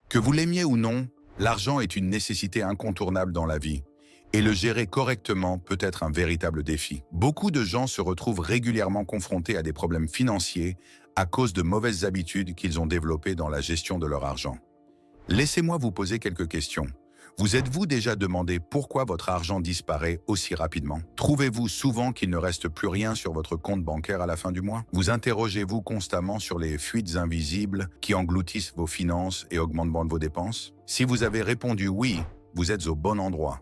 Que vous l'aimiez ou non, l'argent est une nécessité incontournable dans la vie. Et le gérer correctement peut être un véritable défi. Beaucoup de gens se retrouvent régulièrement confrontés à des problèmes financiers à cause de mauvaises habitudes qu'ils ont développées dans la gestion de leur argent. Laissez-moi vous poser quelques questions. Vous êtes-vous déjà demandé pourquoi votre argent disparaît aussi rapidement? Trouvez-vous souvent qu'il ne reste plus rien sur votre compte bancaire à la fin du mois? Vous interrogez-vous constamment sur les fuites invisibles qui engloutissent vos finances et augmentent vos dépenses? Si vous avez répondu oui, vous êtes au bon endroit.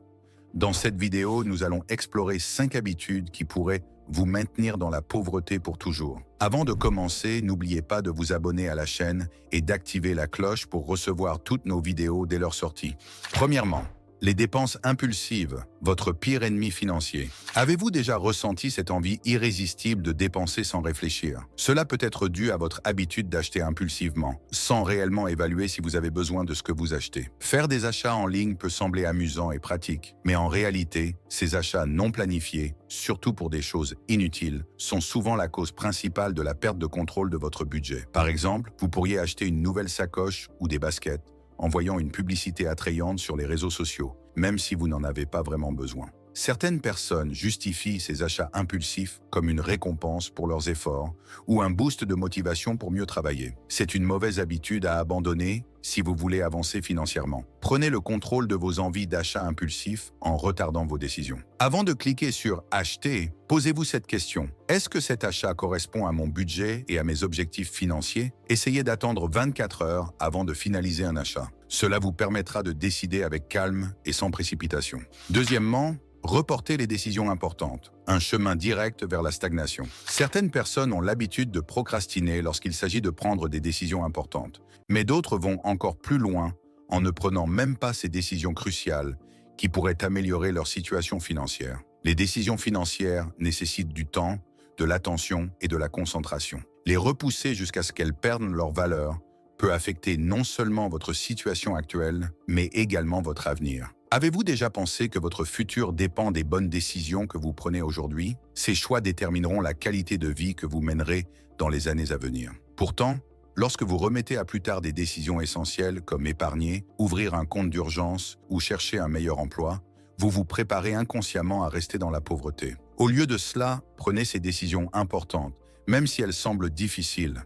Dans cette vidéo, nous allons explorer 5 habitudes qui pourraient vous maintenir dans la pauvreté pour toujours. Avant de commencer, n'oubliez pas de vous abonner à la chaîne et d'activer la cloche pour recevoir toutes nos vidéos dès leur sortie. Premièrement, les dépenses impulsives, votre pire ennemi financier. Avez-vous déjà ressenti cette envie irrésistible de dépenser sans réfléchir? Cela peut être dû à votre habitude d'acheter impulsivement, sans réellement évaluer si vous avez besoin de ce que vous achetez. Faire des achats en ligne peut sembler amusant et pratique, mais en réalité, ces achats non planifiés, surtout pour des choses inutiles, sont souvent la cause principale de la perte de contrôle de votre budget. Par exemple, vous pourriez acheter une nouvelle sacoche ou des baskets, en voyant une publicité attrayante sur les réseaux sociaux, même si vous n'en avez pas vraiment besoin. Certaines personnes justifient ces achats impulsifs comme une récompense pour leurs efforts ou un boost de motivation pour mieux travailler. C'est une mauvaise habitude à abandonner si vous voulez avancer financièrement. Prenez le contrôle de vos envies d'achat impulsifs en retardant vos décisions. Avant de cliquer sur « Acheter », posez-vous cette question. Est-ce que cet achat correspond à mon budget et à mes objectifs financiers? Essayez d'attendre 24 heures avant de finaliser un achat. Cela vous permettra de décider avec calme et sans précipitation. Deuxièmement, reporter les décisions importantes, un chemin direct vers la stagnation. Certaines personnes ont l'habitude de procrastiner lorsqu'il s'agit de prendre des décisions importantes, mais d'autres vont encore plus loin en ne prenant même pas ces décisions cruciales qui pourraient améliorer leur situation financière. Les décisions financières nécessitent du temps, de l'attention et de la concentration. Les repousser jusqu'à ce qu'elles perdent leur valeur peut affecter non seulement votre situation actuelle, mais également votre avenir. Avez-vous déjà pensé que votre futur dépend des bonnes décisions que vous prenez aujourd'hui? Ces choix détermineront la qualité de vie que vous mènerez dans les années à venir. Pourtant, lorsque vous remettez à plus tard des décisions essentielles comme épargner, ouvrir un compte d'urgence ou chercher un meilleur emploi, vous vous préparez inconsciemment à rester dans la pauvreté. Au lieu de cela, prenez ces décisions importantes, même si elles semblent difficiles.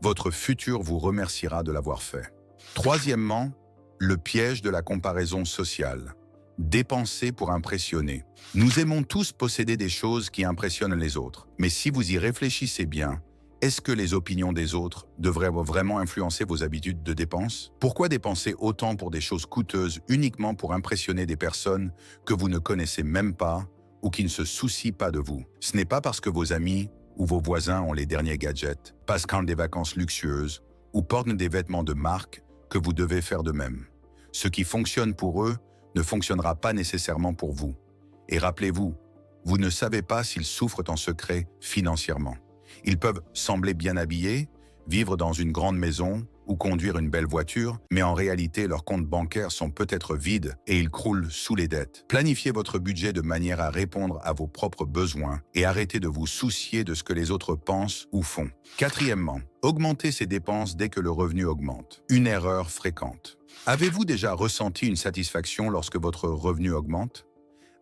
Votre futur vous remerciera de l'avoir fait. Troisièmement, le piège de la comparaison sociale. Dépenser pour impressionner. Nous aimons tous posséder des choses qui impressionnent les autres. Mais si vous y réfléchissez bien, est-ce que les opinions des autres devraient vraiment influencer vos habitudes de dépenses? Pourquoi dépenser autant pour des choses coûteuses uniquement pour impressionner des personnes que vous ne connaissez même pas ou qui ne se soucient pas de vous? Ce n'est pas parce que vos amis ou vos voisins ont les derniers gadgets, passent des vacances luxueuses ou portent des vêtements de marque que vous devez faire de même. Ce qui fonctionne pour eux ne fonctionnera pas nécessairement pour vous. Et rappelez-vous, vous ne savez pas s'ils souffrent en secret financièrement. Ils peuvent sembler bien habillés, vivre dans une grande maison ou conduire une belle voiture, mais en réalité, leurs comptes bancaires sont peut-être vides et ils croulent sous les dettes. Planifiez votre budget de manière à répondre à vos propres besoins et arrêtez de vous soucier de ce que les autres pensent ou font. Quatrièmement, augmentez ses dépenses dès que le revenu augmente. Une erreur fréquente. Avez-vous déjà ressenti une satisfaction lorsque votre revenu augmente?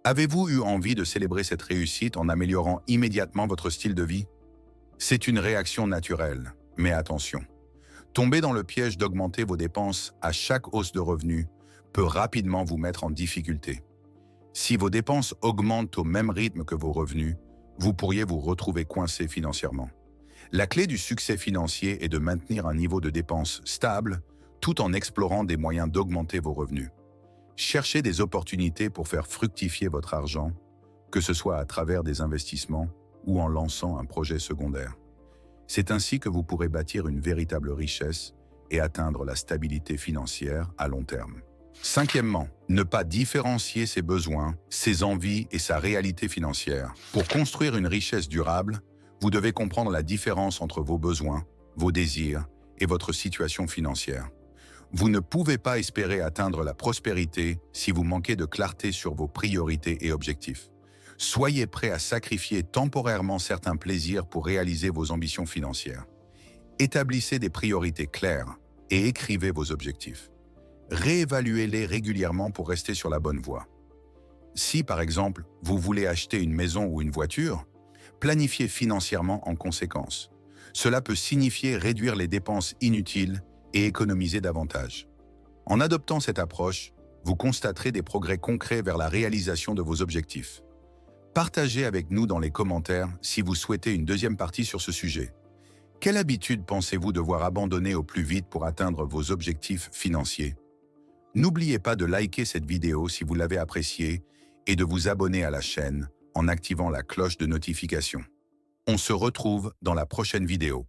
Avez-vous eu envie de célébrer cette réussite en améliorant immédiatement votre style de vie? C'est une réaction naturelle, mais attention. Tomber dans le piège d'augmenter vos dépenses à chaque hausse de revenus peut rapidement vous mettre en difficulté. Si vos dépenses augmentent au même rythme que vos revenus, vous pourriez vous retrouver coincé financièrement. La clé du succès financier est de maintenir un niveau de dépenses stable tout en explorant des moyens d'augmenter vos revenus. Cherchez des opportunités pour faire fructifier votre argent, que ce soit à travers des investissements ou en lançant un projet secondaire. C'est ainsi que vous pourrez bâtir une véritable richesse et atteindre la stabilité financière à long terme. Cinquièmement, ne pas différencier ses besoins, ses envies et sa réalité financière. Pour construire une richesse durable, vous devez comprendre la différence entre vos besoins, vos désirs et votre situation financière. Vous ne pouvez pas espérer atteindre la prospérité si vous manquez de clarté sur vos priorités et objectifs. Soyez prêt à sacrifier temporairement certains plaisirs pour réaliser vos ambitions financières. Établissez des priorités claires et écrivez vos objectifs. Réévaluez-les régulièrement pour rester sur la bonne voie. Si, par exemple, vous voulez acheter une maison ou une voiture, planifiez financièrement en conséquence. Cela peut signifier réduire les dépenses inutiles et économiser davantage. En adoptant cette approche, vous constaterez des progrès concrets vers la réalisation de vos objectifs. Partagez avec nous dans les commentaires si vous souhaitez une deuxième partie sur ce sujet. Quelle habitude pensez-vous devoir abandonner au plus vite pour atteindre vos objectifs financiers? N'oubliez pas de liker cette vidéo si vous l'avez appréciée et de vous abonner à la chaîne en activant la cloche de notification. On se retrouve dans la prochaine vidéo.